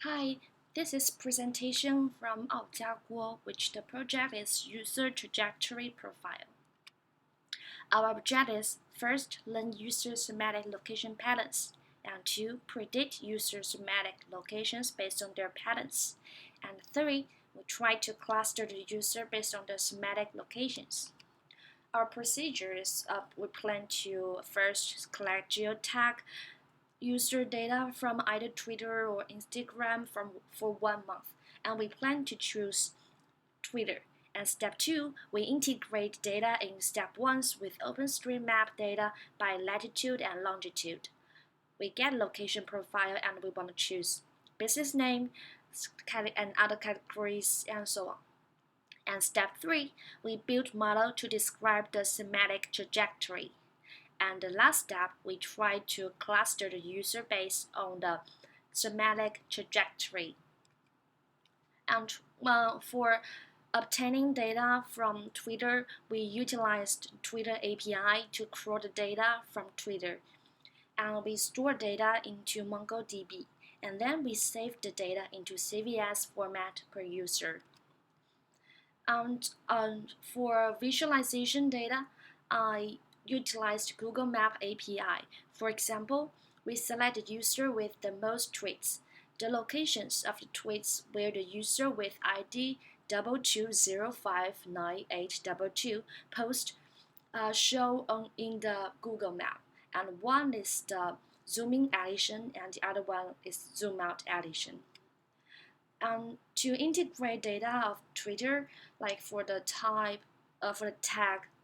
Hi, this is presentation from Aojia, which the project is User Trajectory Profile. Our objective is first, learn user semantic location patterns, and two, predict user semantic locations based on their patterns, and three, we try to cluster the user based on the semantic locations. Our procedure is we plan to first collect geotag user data from either Twitter or Instagram for 1 month, and we plan to choose Twitter. And step 2, we integrate data in step 1 with OpenStreetMap data by latitude and longitude. We get location profile and we want to choose business name and other categories and so on. And step 3, we build model to describe the semantic trajectory. And the last step, we try to cluster the user based on the semantic trajectory. And for obtaining data from Twitter, we utilized Twitter API to crawl the data from Twitter. And we store data into MongoDB. And then we save the data into CVS format per user. And for visualization data, I utilized Google Map API. For example, we select the user with the most tweets. The locations of the tweets where the user with ID 22059822 post show in the Google Map. And one is the zoom in edition and the other one is zoom out edition. And to integrate data of Twitter, like for the tag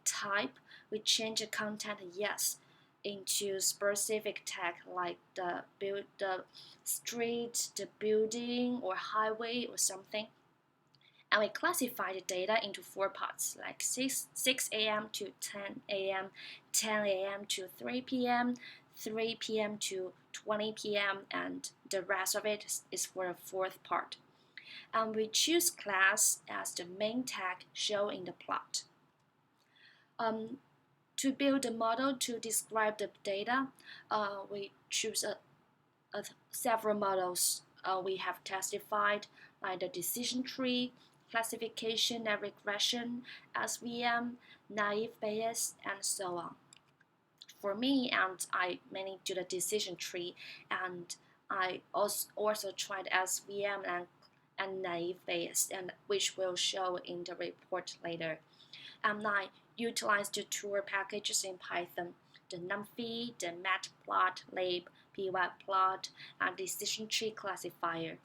type, we change the content yes into specific tag like the street, the building, or highway or something. And we classify the data into 4 parts, like 6 a.m. to 10 a.m., 10 a.m. to 3 p.m., 3 p.m. to 20 p.m., and the rest of it is for the 4th part. And we choose class as the main tag shown in the plot. To build a model to describe the data, we choose several models we have testified, like the decision tree, classification and regression, SVM, naive Bayes, and so on. For me, and I mainly do the decision tree, and I also tried SVM and naive Bayes, and which will show in the report later. And I utilize the tool packages in Python, the NumPy, the matplotlib, pyplot, and decision tree classifier.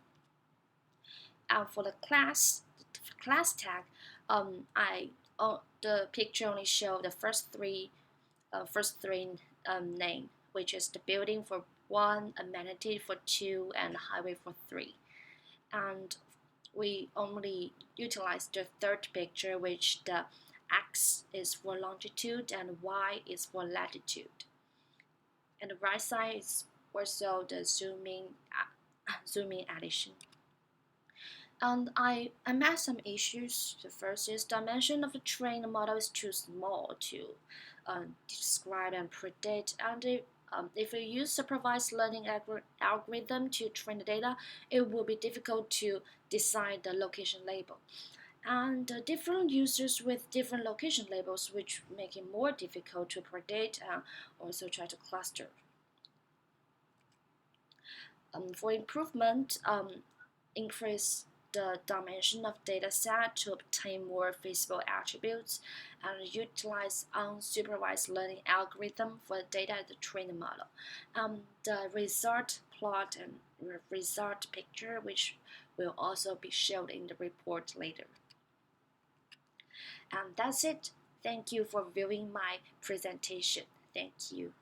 And for the class tag, the picture only show the first three name, which is the building for 1, amenity for 2, and highway for 3. And we only utilize the 3rd picture, which the X is for longitude and Y is for latitude. And the right side is also the zooming addition. And I met some issues. The first is dimension of the trained model is too small to describe and predict. And if you use supervised learning algorithm to train the data, it will be difficult to decide the location label. And different users with different location labels, which make it more difficult to predict and also try to cluster. For improvement, increase the dimension of data set to obtain more visible attributes and utilize unsupervised learning algorithm for the data to train the model. The result plot and result picture, which will also be shown in the report later. And that's it. Thank you for viewing my presentation. Thank you.